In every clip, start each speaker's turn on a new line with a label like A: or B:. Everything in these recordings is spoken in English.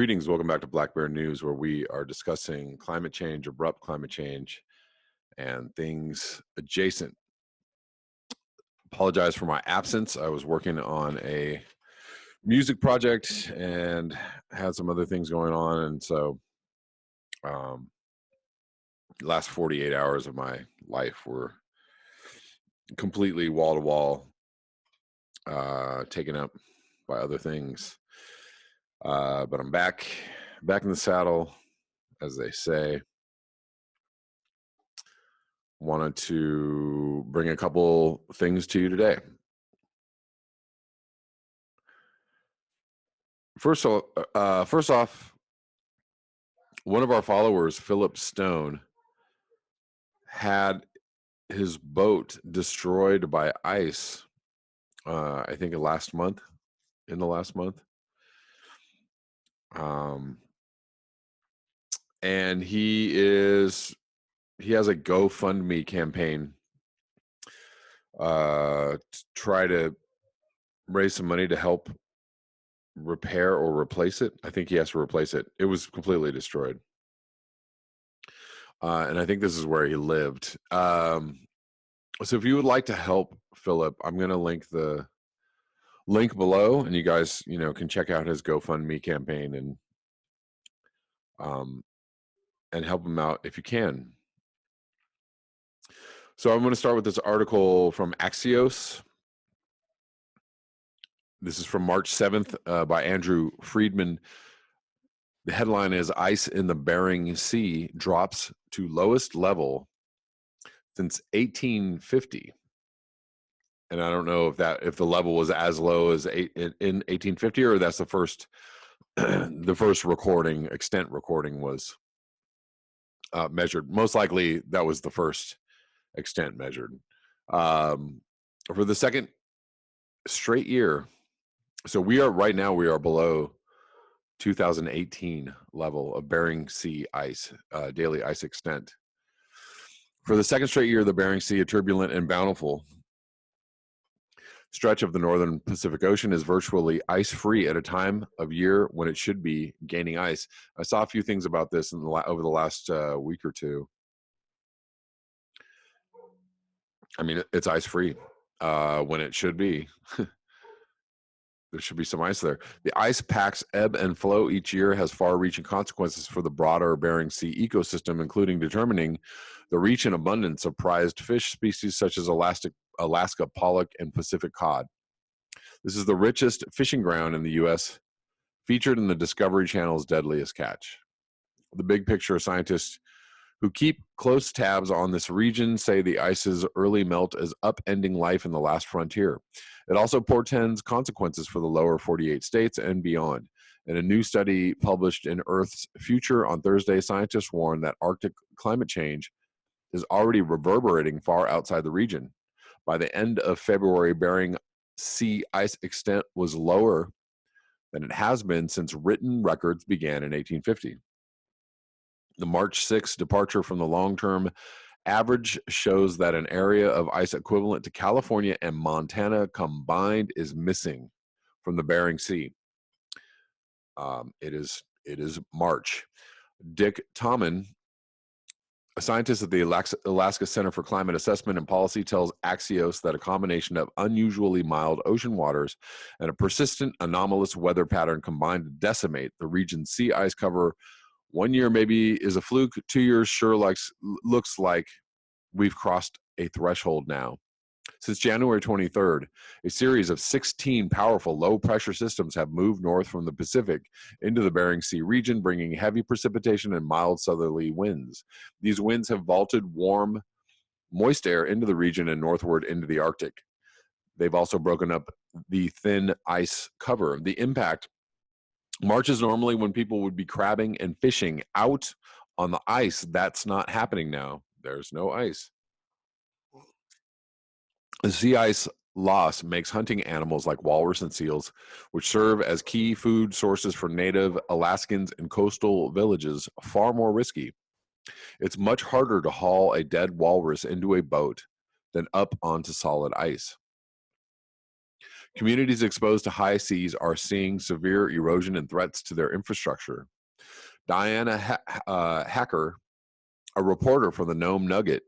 A: Greetings, welcome back to Black Bear News, where we are discussing climate change, abrupt climate change, and things adjacent. Apologize for my absence. I was working on a music project and had some other things going on, and so the last 48 hours of my life were completely wall-to-wall taken up by other things. But I'm back in the saddle, as they say. Wanted to bring a couple things to you today. First off, one of our followers, Philip Stone, had his boat destroyed by ice. I think in the last month. And he has a GoFundMe campaign to try to raise some money to help repair or replace it. I think he has to replace it. It was completely destroyed. And I think this is where he lived. So if you would like to help Philip, I'm going to link the link below, and you guys, can check out his GoFundMe campaign and help him out if you can. So I'm going to start with this article from Axios. This is from March 7th by Andrew Friedman. The headline is "Ice in the Bering Sea Drops to Lowest Level Since 1850." And I don't know if the level was as low as in 1850, or that's the first recording, extent recording was measured. Most likely that was the first extent measured. For the second straight year, so we are below 2018 level of Bering Sea ice, daily ice extent. For the second straight year, the Bering Sea, a turbulent and bountiful stretch of the northern Pacific Ocean, is virtually ice-free at a time of year when it should be gaining ice. I saw a few things about this over the last week or two. I mean, it's ice-free when it should be. There should be some ice there. The ice pack's ebb and flow each year has far-reaching consequences for the broader Bering Sea ecosystem, including determining the reach and abundance of prized fish species such as Alaska pollock and Pacific cod. This is the richest fishing ground in the U.S., featured in the Discovery Channel's Deadliest Catch. The big picture scientists who keep close tabs on this region say the ice's early melt is upending life in the last frontier. It also portends consequences for the lower 48 states and beyond. In a new study published in Earth's Future on Thursday, scientists warn that Arctic climate change is already reverberating far outside the region. By the end of February, Bering Sea ice extent was lower than it has been since written records began in 1850. The March 6th departure from the long-term average shows that an area of ice equivalent to California and Montana combined is missing from the Bering Sea. It is March. Dick Tommen, a scientist at the Alaska Center for Climate Assessment and Policy, tells Axios that a combination of unusually mild ocean waters and a persistent anomalous weather pattern combined to decimate the region's sea ice cover. 1 year maybe is a fluke. 2 years sure looks like we've crossed a threshold now. Since January 23rd, a series of 16 powerful low-pressure systems have moved north from the Pacific into the Bering Sea region, bringing heavy precipitation and mild southerly winds. These winds have vaulted warm, moist air into the region and northward into the Arctic. They've also broken up the thin ice cover. The impact: March is normally when people would be crabbing and fishing out on the ice. That's not happening now. There's no ice. The sea ice loss makes hunting animals like walrus and seals, which serve as key food sources for native Alaskans and coastal villages, far more risky. It's much harder to haul a dead walrus into a boat than up onto solid ice. Communities exposed to high seas are seeing severe erosion and threats to their infrastructure. Diana Hacker, a reporter from the Nome Nugget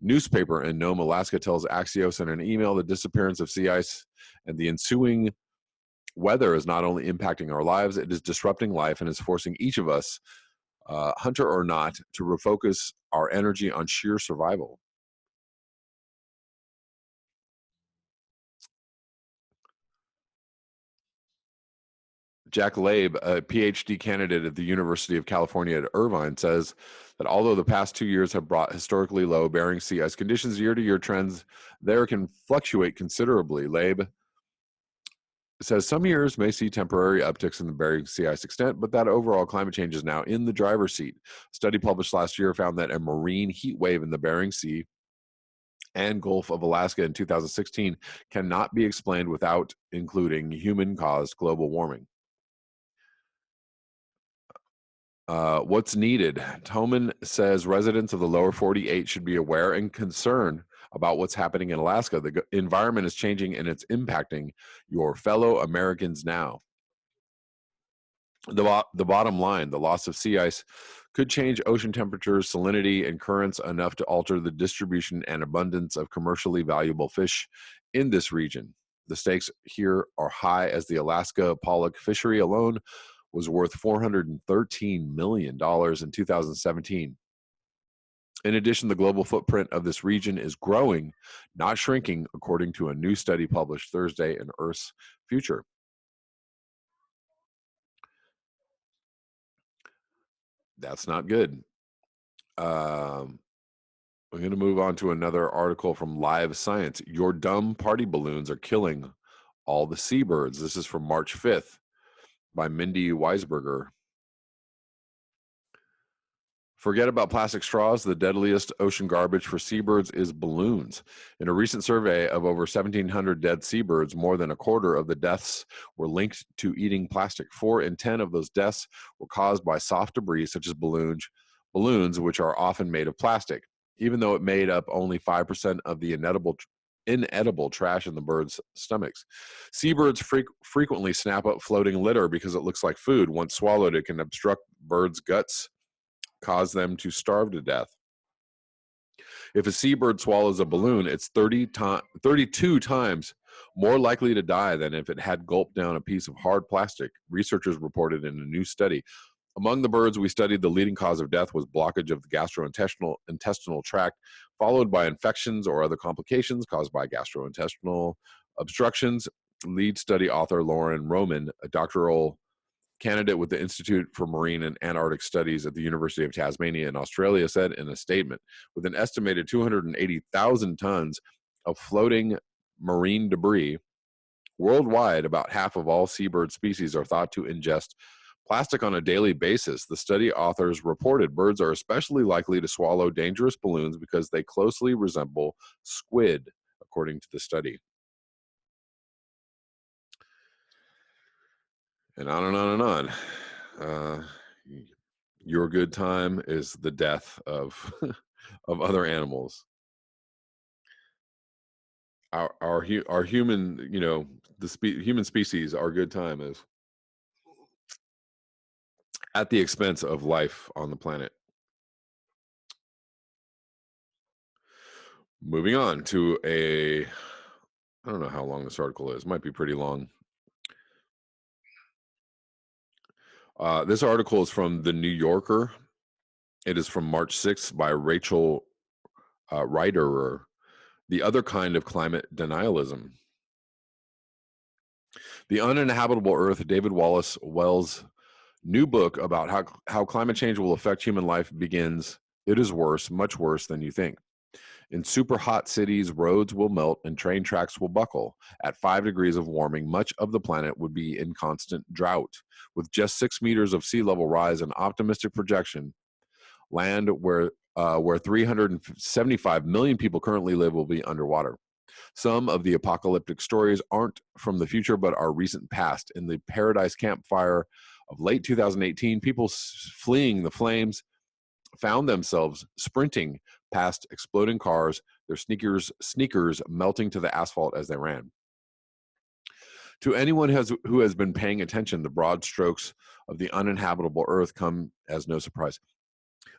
A: newspaper in Nome, Alaska, tells Axios in an email the disappearance of sea ice and the ensuing weather is not only impacting our lives, it is disrupting life and is forcing each of us, hunter or not, to refocus our energy on sheer survival. Jack Labe, a PhD candidate at the University of California at Irvine, says that although the past 2 years have brought historically low Bering Sea ice conditions, year-to-year trends there can fluctuate considerably. Labe says some years may see temporary upticks in the Bering Sea ice extent, but that overall climate change is now in the driver's seat. A study published last year found that a marine heat wave in the Bering Sea and Gulf of Alaska in 2016 cannot be explained without including human-caused global warming. What's needed? Toman says residents of the lower 48 should be aware and concerned about what's happening in Alaska. The environment is changing and it's impacting your fellow Americans now. The bottom line, the loss of sea ice could change ocean temperatures, salinity, and currents enough to alter the distribution and abundance of commercially valuable fish in this region. The stakes here are high, as the Alaska pollock fishery alone was worth $413 million in 2017. In addition, the global footprint of this region is growing, not shrinking, according to a new study published Thursday in Earth's Future. That's not good. We're going to move on to another article from Live Science. Your dumb party balloons are killing all the seabirds. This is from March 5th by Mindy Weisberger. Forget about plastic straws. The deadliest ocean garbage for seabirds is balloons. In a recent survey of over 1,700 dead seabirds, more than a quarter of the deaths were linked to eating plastic. 4 in 10 of those deaths were caused by soft debris, such as balloons, which are often made of plastic, even though it made up only 5% of the inedible trash in the birds' stomachs. Seabirds frequently snap up floating litter because it looks like food. Once swallowed, it can obstruct birds' guts, cause them to starve to death. If a seabird swallows a balloon, it's 32 times more likely to die than if it had gulped down a piece of hard plastic, researchers reported in a new study. Among the birds we studied, the leading cause of death was blockage of the gastrointestinal tract, followed by infections or other complications caused by gastrointestinal obstructions. Lead study author Lauren Roman, a doctoral candidate with the Institute for Marine and Antarctic Studies at the University of Tasmania in Australia, said in a statement, with an estimated 280,000 tons of floating marine debris worldwide, about half of all seabird species are thought to ingest plastic on a daily basis. The study authors reported birds are especially likely to swallow dangerous balloons because they closely resemble squid, according to the study. And on and on and on. Your good time is the death of of other animals. Our human, the human species, our good time is at the expense of life on the planet. Moving on to I don't know how long this article is. Might be pretty long. This article is from The New Yorker. It is from March 6th by Rachel Reiterer. The Other Kind of Climate Denialism. The Uninhabitable Earth, David Wallis Wells' new book about how climate change will affect human life begins. It is worse, much worse than you think. In super hot cities, roads will melt and train tracks will buckle. At 5 degrees of warming, much of the planet would be in constant drought. With just 6 meters of sea level rise, an optimistic projection, land where 375 million people currently live will be underwater. Some of the apocalyptic stories aren't from the future, but are recent past. In the Paradise Campfire of late 2018, people fleeing the flames found themselves sprinting past exploding cars, their sneakers melting to the asphalt as they ran. To anyone who has been paying attention, the broad strokes of the uninhabitable Earth come as no surprise.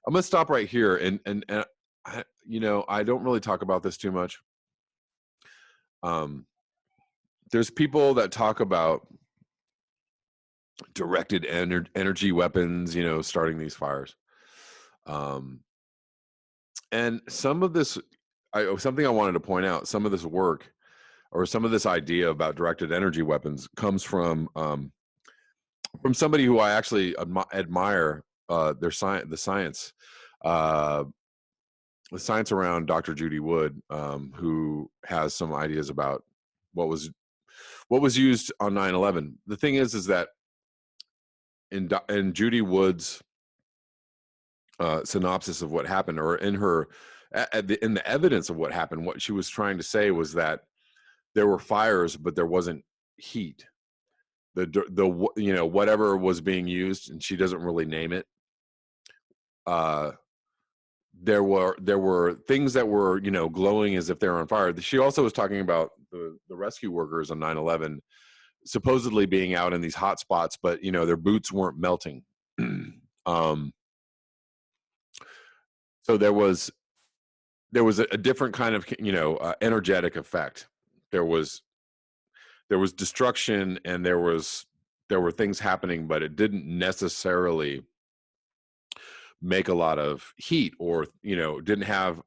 A: I'm gonna stop right here, and I, I don't really talk about this too much. There's people that talk about directed energy weapons, starting these fires. And some of this, something I wanted to point out, some of this work or some of this idea about directed energy weapons comes from somebody who I actually admire their science, the science around Dr. Judy Wood, who has some ideas about what was used on 9/11. The thing is that in Judy Wood's synopsis of what happened, or in her in the evidence of what happened, what she was trying to say was that there were fires, but there wasn't heat. The whatever was being used, and she doesn't really name it. There were things that were glowing as if they were on fire. She also was talking about the rescue workers on 9/11 supposedly being out in these hot spots, but their boots weren't melting. So there was a different kind of energetic effect. There was destruction, and there were things happening, but it didn't necessarily make a lot of heat, or didn't have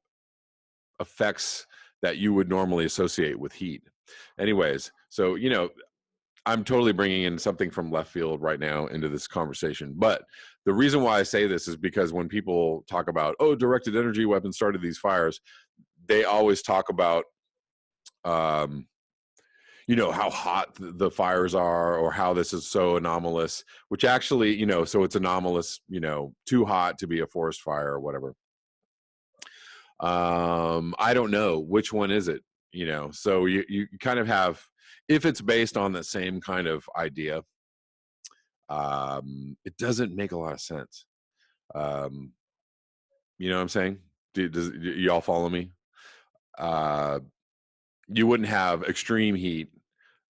A: effects that you would normally associate with heat. Anyways, so I'm totally bringing in something from left field right now into this conversation, but the reason why I say this is because when people talk about, directed energy weapons started these fires, they always talk about how hot the fires are, or how this is so anomalous, which actually, so it's anomalous, too hot to be a forest fire or whatever. I don't know which one is it, so you kind of have, if it's based on the same kind of idea, it doesn't make a lot of sense. You know what I'm saying? Do y'all follow me? You wouldn't have extreme heat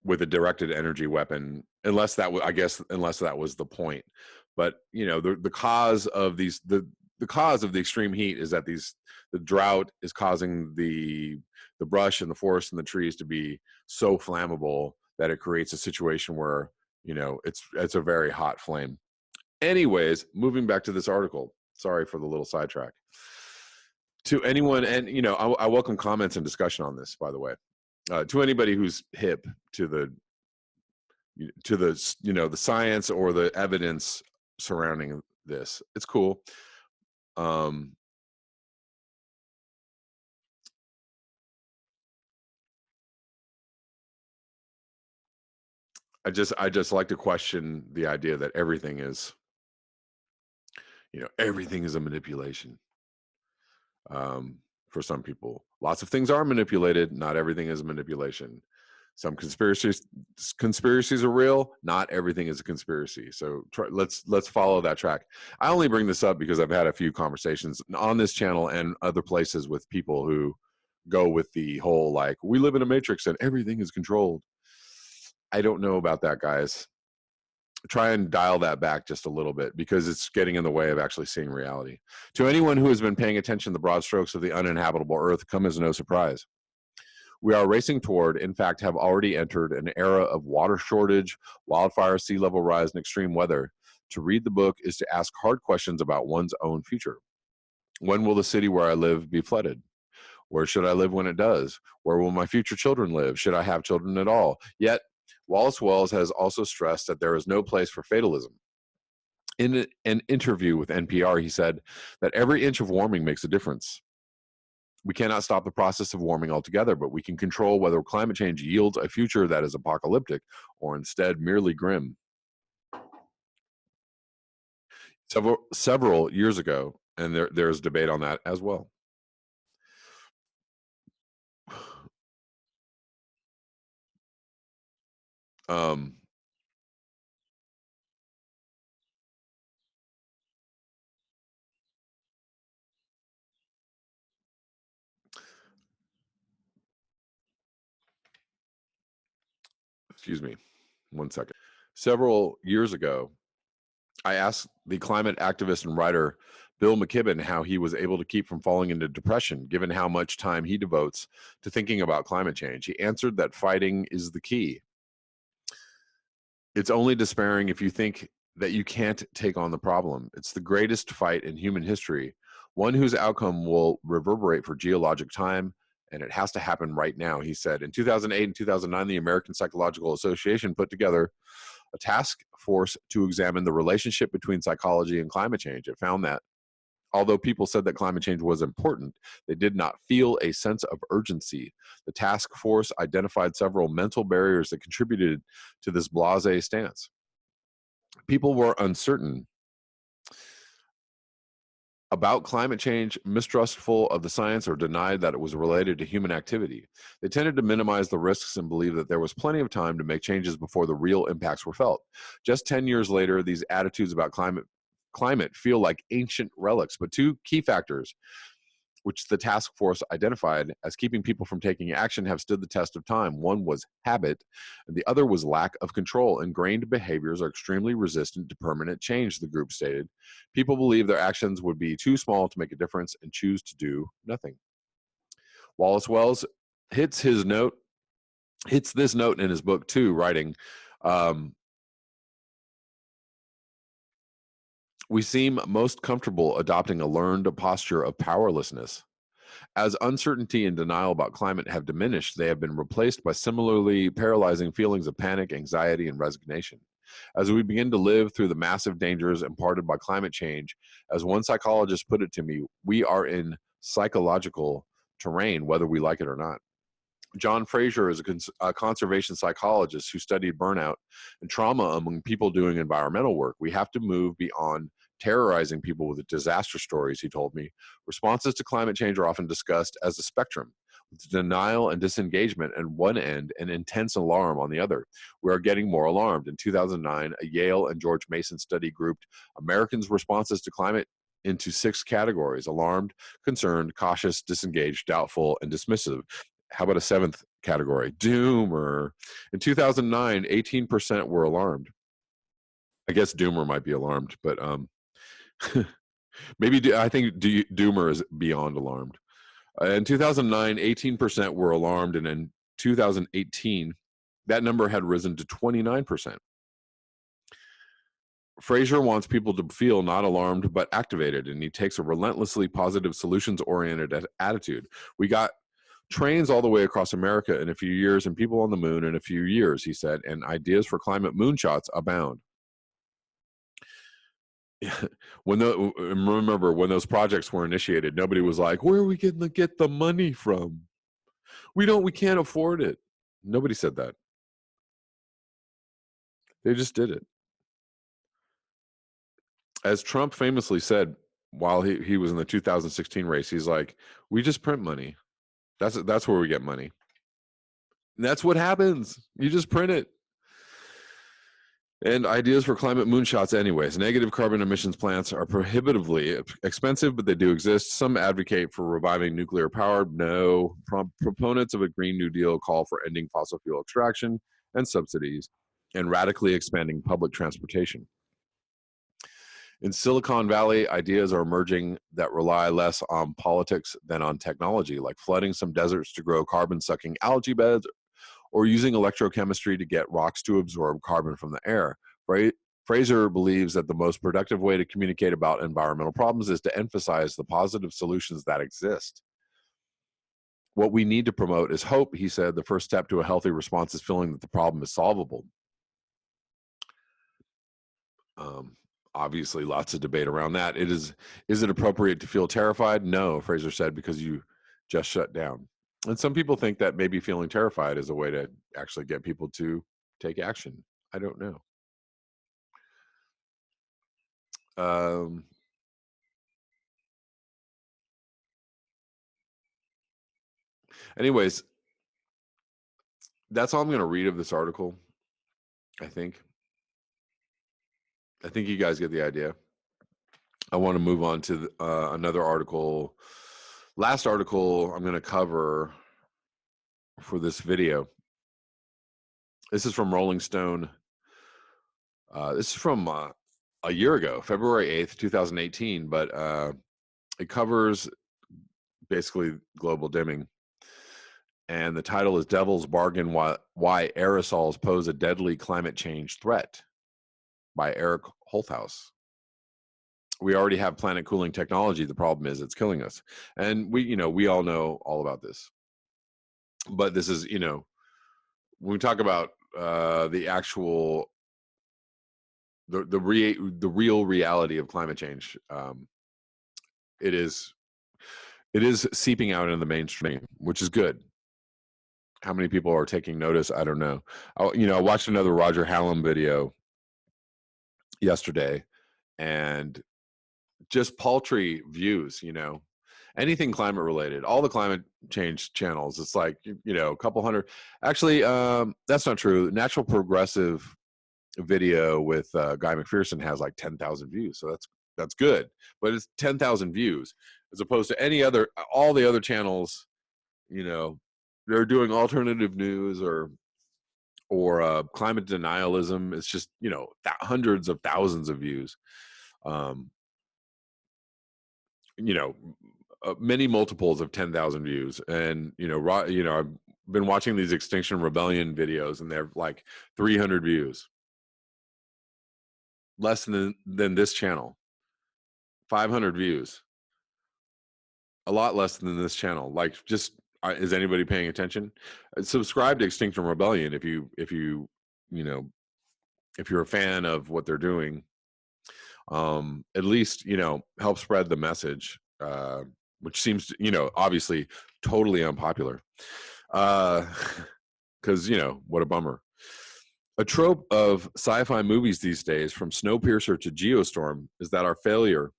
A: with a directed energy weapon unless that was the point. But the cause of the cause of the extreme heat is that the drought is causing the brush and the forest and the trees to be so flammable that it creates a situation where it's a very hot flame. Anyways, moving back to this article. Sorry for the little sidetrack. To anyone, and I welcome comments and discussion on this, by the way. To anybody who's hip to the the science or the evidence surrounding this, it's cool. I just like to question the idea that everything is a manipulation. For some people, lots of things are manipulated. Not everything is manipulation. Some conspiracies are real. Not everything is a conspiracy. So let's follow that track. I only bring this up because I've had a few conversations on this channel and other places with people who go with the whole, like, we live in a matrix and everything is controlled. I don't know about that, guys. Try and dial that back just a little bit, because it's getting in the way of actually seeing reality. To anyone who has been paying attention, the broad strokes of the uninhabitable Earth come as no surprise. We are racing toward, in fact, have already entered an era of water shortage, wildfire, sea level rise, and extreme weather. To read the book is to ask hard questions about one's own future. When will the city where I live be flooded? Where should I live when it does? Where will my future children live? Should I have children at all? Yet, Wallace Wells has also stressed that there is no place for fatalism. In an interview with NPR, he said that every inch of warming makes a difference. We cannot stop the process of warming altogether, but we can control whether climate change yields a future that is apocalyptic or instead merely grim. Several years ago, and there's debate on that as well. Um, Excuse me, 1 second. Several years ago, I asked the climate activist and writer Bill McKibben how he was able to keep from falling into depression, given how much time he devotes to thinking about climate change. He answered that fighting is the key. It's only despairing if you think that you can't take on the problem. It's the greatest fight in human history, one whose outcome will reverberate for geologic time, and it has to happen right now, he said. In 2008 and 2009, the American Psychological Association put together a task force to examine the relationship between psychology and climate change. It found that although people said that climate change was important, they did not feel a sense of urgency. The task force identified several mental barriers that contributed to this blasé stance. People were uncertain about climate change, mistrustful of the science, or denied that it was related to human activity. They tended to minimize the risks and believe that there was plenty of time to make changes before the real impacts were felt. Just 10 years later, these attitudes about climate feel like ancient relics, but two key factors which the task force identified as keeping people from taking action have stood the test of time. One was habit, and the other was lack of control. Ingrained behaviors are extremely resistant to permanent change, the group stated. People believe their actions would be too small to make a difference and choose to do nothing. Wallace Wells hits this note in his book too, writing, we seem most comfortable adopting a learned posture of powerlessness. As uncertainty and denial about climate have diminished, they have been replaced by similarly paralyzing feelings of panic, anxiety, and resignation. As we begin to live through the massive dangers imparted by climate change, as one psychologist put it to me, we are in psychological terrain, whether we like it or not. John Fraser is a conservation psychologist who studied burnout and trauma among people doing environmental work. We have to move beyond terrorizing people with disaster stories, he told me. Responses to climate change are often discussed as a spectrum, with denial and disengagement on one end and intense alarm on the other. We are getting more alarmed. In 2009, a Yale and George Mason study grouped Americans' responses to climate into 6 categories: alarmed, concerned, cautious, disengaged, doubtful, and dismissive. How about a 7th category? Doomer. In 2009, 18% were alarmed. I guess doomer might be alarmed, but maybe I think doomer is beyond alarmed. In 2009, 18% were alarmed, and in 2018, that number had risen to 29%. Fraser wants people to feel not alarmed, but activated, and he takes a relentlessly positive, solutions-oriented attitude. We got trains all the way across America in a few years and people on the moon in a few years, he said, and ideas for climate moonshots abound. Remember, when those projects were initiated, nobody was like, where are we going to get the money from? We can't afford it. Nobody said that. They just did it. As Trump famously said while he was in the 2016 race, he's like, we just print money. That's where we get money. And that's what happens. You just print it. And ideas for climate moonshots anyways. Negative carbon emissions plants are prohibitively expensive, but they do exist. Some advocate for reviving nuclear power. No. Proponents of a Green New Deal call for ending fossil fuel extraction and subsidies and radically expanding public transportation. In Silicon Valley, ideas are emerging that rely less on politics than on technology, like flooding some deserts to grow carbon-sucking algae beds or using electrochemistry to get rocks to absorb carbon from the air. Fraser believes that the most productive way to communicate about environmental problems is to emphasize the positive solutions that exist. What we need to promote is hope, he said. The first step to a healthy response is feeling that the problem is solvable. Obviously, lots of debate around that. Is it appropriate to feel terrified? No, Fraser said, because you just shut down. And some people think that maybe feeling terrified is a way to actually get people to take action. I don't know. Anyways, that's all I'm going to read of this article, I think. I think you guys get the idea. I want to move on to another article. Last article I'm going to cover for this video This is from Rolling Stone. This is from a year ago, February 8th, 2018, but it covers basically global dimming. And the title is Devil's Bargain, Why Aerosols Pose a Deadly Climate Change Threat by Eric Holthaus. We already have planet cooling technology. The problem is it's killing us. And we all know all about this. But this is, when we talk about the actual, the real reality of climate change, it is seeping out in the mainstream, which is good. How many people are taking notice? I don't know. I watched another Roger Hallam video yesterday, and just paltry views, anything climate related, all the climate change channels. It's like, a couple hundred. Actually, that's not true. Natural Progressive video with Guy McPherson has like 10,000 views. So that's good, but it's 10,000 views as opposed to all the other channels, they're doing alternative news or climate denialism. It's just, hundreds of thousands of views. Many multiples of 10,000 views. And, I've been watching these Extinction Rebellion videos and they're like 300 views. Less than this channel. 500 views. A lot less than this channel. Like, just, is anybody paying attention? Subscribe to Extinction Rebellion if you're a fan of what they're doing. At least, help spread the message, which seems to, obviously totally unpopular. Because, what a bummer. A trope of sci-fi movies these days, from Snowpiercer to Geostorm, is that our failure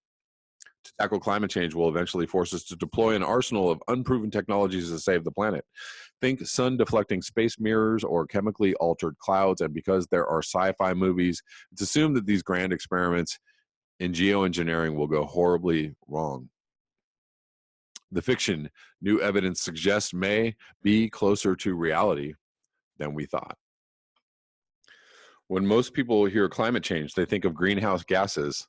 A: to tackle climate change will eventually force us to deploy an arsenal of unproven technologies to save the planet. Think sun-deflecting space mirrors or chemically altered clouds, and because there are sci-fi movies, it's assumed that these grand experiments in geoengineering will go horribly wrong. The fiction, new evidence suggests, may be closer to reality than we thought. When most people hear climate change, they think of greenhouse gases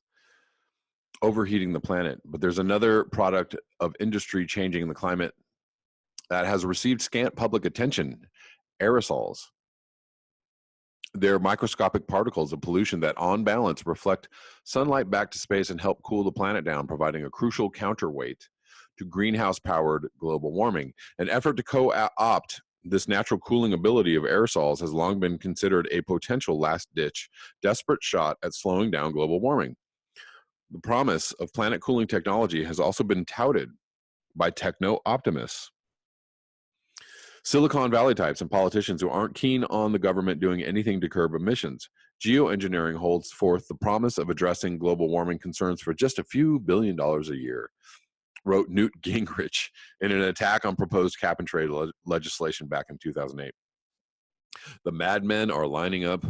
A: overheating the planet. But there's another product of industry changing the climate that has received scant public attention: aerosols. They're microscopic particles of pollution that, on balance, reflect sunlight back to space and help cool the planet down, providing a crucial counterweight to greenhouse-powered global warming. An effort to co-opt this natural cooling ability of aerosols has long been considered a potential last-ditch, desperate shot at slowing down global warming. The promise of planet-cooling technology has also been touted by techno-optimists, Silicon Valley types, and politicians who aren't keen on the government doing anything to curb emissions. Geoengineering holds forth the promise of addressing global warming concerns for just a few $1 billion a year, wrote Newt Gingrich in an attack on proposed cap-and-trade legislation back in 2008. The madmen are lining up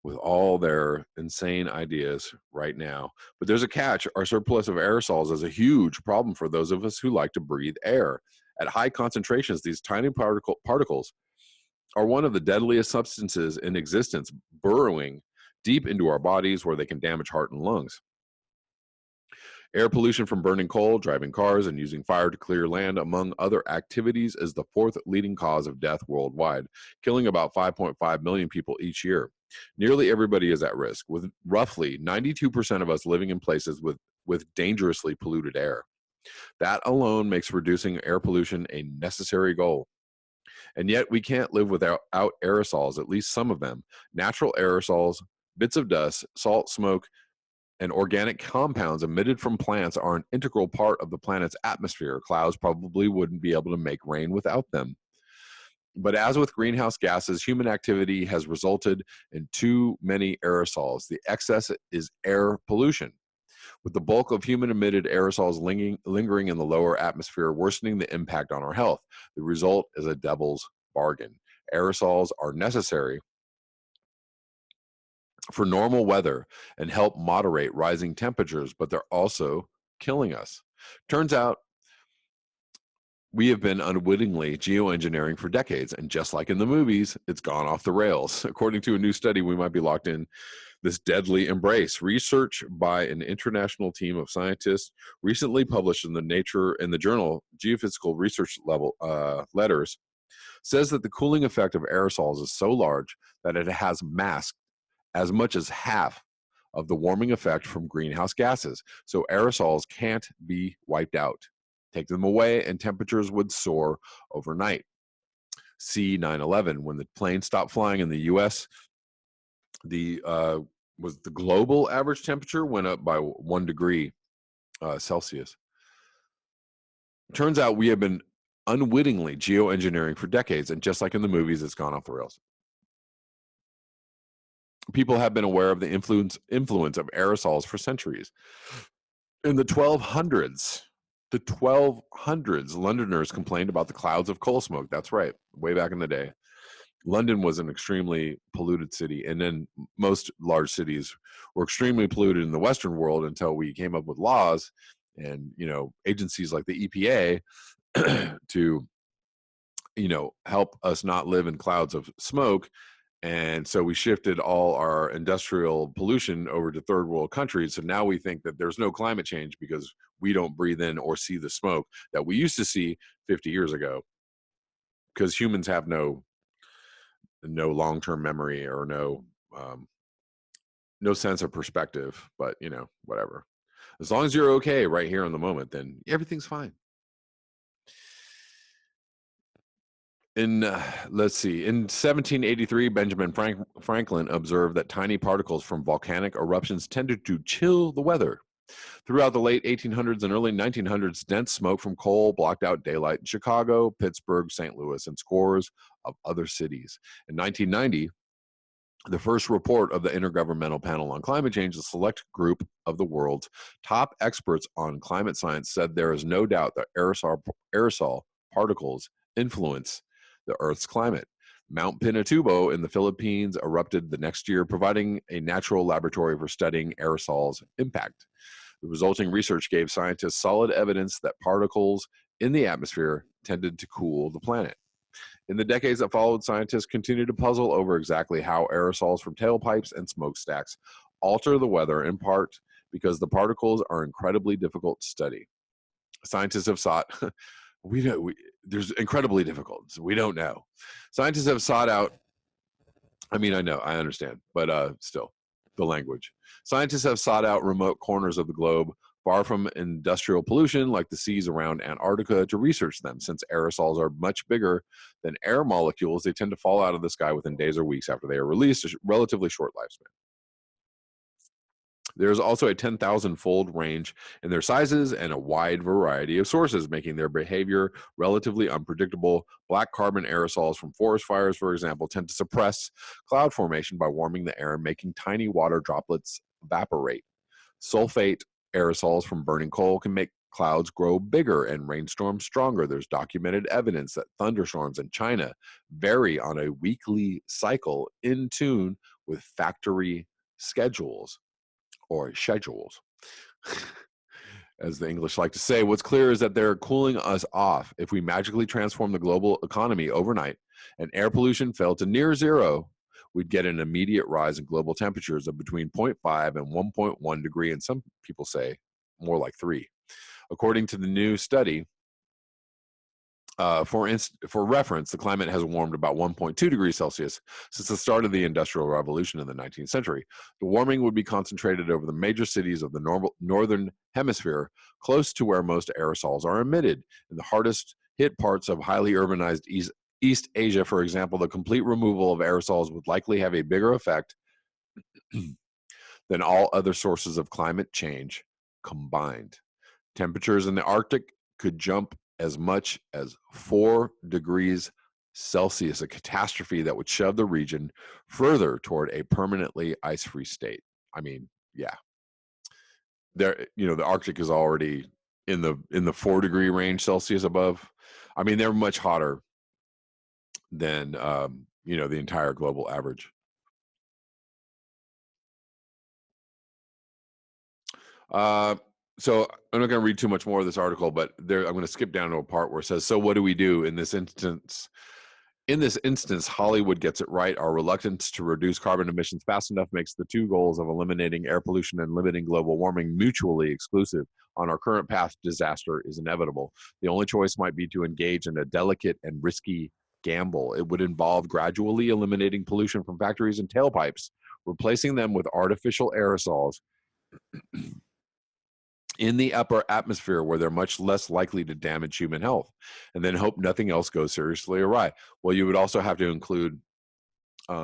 A: with all their insane ideas right now. But there's a catch. Our surplus of aerosols is a huge problem for those of us who like to breathe air. At high concentrations, these tiny particles are one of the deadliest substances in existence, burrowing deep into our bodies where they can damage heart and lungs. Air pollution from burning coal, driving cars, and using fire to clear land, among other activities, is the fourth leading cause of death worldwide, killing about 5.5 million people each year. Nearly everybody is at risk, with roughly 92% of us living in places with dangerously polluted air. That alone makes reducing air pollution a necessary goal. And yet we can't live without aerosols, at least some of them. Natural aerosols, bits of dust, salt, smoke, and organic compounds emitted from plants are an integral part of the planet's atmosphere. Clouds probably wouldn't be able to make rain without them. But as with greenhouse gases, human activity has resulted in too many aerosols. The excess is air pollution, with the bulk of human-emitted aerosols lingering in the lower atmosphere, worsening the impact on our health. The result is a devil's bargain. Aerosols are necessary for normal weather and help moderate rising temperatures, but they're also killing us. Turns out We have been unwittingly geoengineering for decades, and just like in the movies, it's gone off the rails. According to a new study, we might be locked in this deadly embrace. Research by an international team of scientists recently published in the journal Geophysical Research Letters says that the cooling effect of aerosols is so large that it has masked as much as half of the warming effect from greenhouse gases. So aerosols can't be wiped out. Take them away, and temperatures would soar overnight. See 9/11, when the plane stopped flying in the U.S., the global average temperature went up by 1 degree Celsius. Turns out we have been unwittingly geoengineering for decades, and just like in the movies, it's gone off the rails. People have been aware of the influence of aerosols for centuries. In the 1200s, Londoners complained about the clouds of coal smoke. That's right, way back in the day. London was an extremely polluted city, and then most large cities were extremely polluted in the Western world until we came up with laws and agencies like the EPA to help us not live in clouds of smoke. And so we shifted all our industrial pollution over to third world countries. So now we think that there's no climate change because we don't breathe in or see the smoke that we used to see 50 years ago, because humans have no long-term memory or no sense of perspective. But whatever, as long as you're okay right here in the moment, then everything's fine. Let's see. In 1783, Benjamin Franklin observed that tiny particles from volcanic eruptions tended to chill the weather. Throughout the late 1800s and early 1900s, dense smoke from coal blocked out daylight in Chicago, Pittsburgh, St. Louis, and scores of other cities. In 1990, the first report of the Intergovernmental Panel on Climate Change, a select group of the world's top experts on climate science, said there is no doubt that aerosol particles influence the Earth's climate. Mount Pinatubo in the Philippines erupted the next year, providing a natural laboratory for studying aerosols' impact. The resulting research gave scientists solid evidence that particles in the atmosphere tended to cool the planet. In the decades that followed, scientists continued to puzzle over exactly how aerosols from tailpipes and smokestacks alter the weather, in part because the particles are incredibly difficult to study. Scientists have sought there's incredibly difficult. So we don't know. Scientists have sought out. I understand, but still, the language. Scientists have sought out remote corners of the globe far from industrial pollution, like the seas around Antarctica, to research them. Since aerosols are much bigger than air molecules, they tend to fall out of the sky within days or weeks after they are released, a relatively short lifespan. There's also a 10,000-fold range in their sizes and a wide variety of sources, making their behavior relatively unpredictable. Black carbon aerosols from forest fires, for example, tend to suppress cloud formation by warming the air and making tiny water droplets evaporate. Sulfate aerosols from burning coal can make clouds grow bigger and rainstorms stronger. There's documented evidence that thunderstorms in China vary on a weekly cycle in tune with factory schedules. As the English like to say. What's clear is that they're cooling us off. If we magically transform the global economy overnight and air pollution fell to near zero, we'd get an immediate rise in global temperatures of between 0.5 and 1.1 degree, and some people say more like 3. According to the new study, for reference, the climate has warmed about 1.2 degrees Celsius since the start of the Industrial Revolution in the 19th century. The warming would be concentrated over the major cities of the northern hemisphere, close to where most aerosols are emitted. In the hardest hit parts of highly urbanized East Asia, for example, the complete removal of aerosols would likely have a bigger effect than all other sources of climate change combined. Temperatures in the Arctic could jump as much as 4 degrees Celsius, a catastrophe that would shove the region further toward a permanently ice-free state. Yeah. The Arctic is already in the 4 degree range Celsius above. They're much hotter than the entire global average. So I'm not going to read too much more of this article, but I'm going to skip down to a part where it says, so what do we do in this instance? In this instance, Hollywood gets it right. Our reluctance to reduce carbon emissions fast enough makes the two goals of eliminating air pollution and limiting global warming mutually exclusive. On our current path, disaster is inevitable. The only choice might be to engage in a delicate and risky gamble. It would involve gradually eliminating pollution from factories and tailpipes, replacing them with artificial aerosols in the upper atmosphere where they're much less likely to damage human health, and then hope nothing else goes seriously awry. Well, you would also have to include,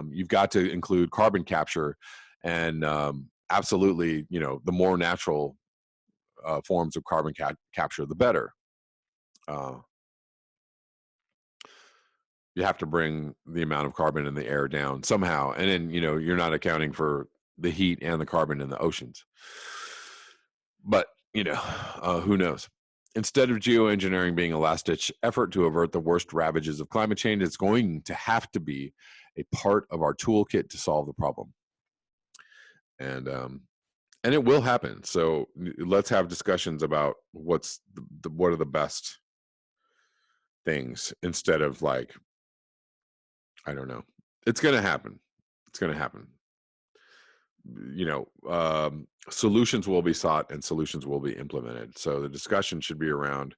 A: you've got to include carbon capture, and absolutely, the more natural forms of carbon capture, the better. You have to bring the amount of carbon in the air down somehow, and then you're not accounting for the heat and the carbon in the oceans. But who knows? Instead of geoengineering being a last-ditch effort to avert the worst ravages of climate change, it's going to have to be a part of our toolkit to solve the problem. And it will happen. So let's have discussions about what are the best things, instead of like, I don't know. It's going to happen. It's going to happen. Solutions will be sought and solutions will be implemented. So the discussion should be around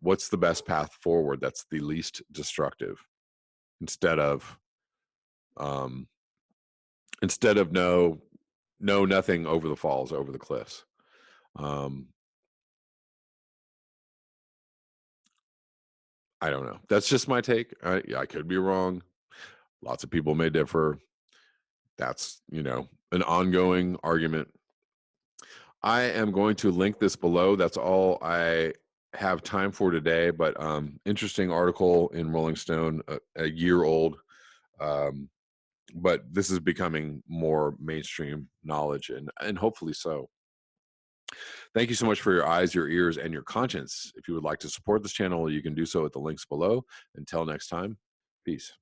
A: what's the best path forward that's the least destructive, instead of no nothing over the falls, over the cliffs. I don't know. That's just my take. I could be wrong. Lots of people may differ. That's an ongoing argument. I am going to link this below. That's all I have time for today, but interesting article in Rolling Stone, a year old, but this is becoming more mainstream knowledge, and hopefully so. Thank you so much for your eyes, your ears, and your conscience. If you would like to support this channel, you can do so at the links below. Until next time, peace.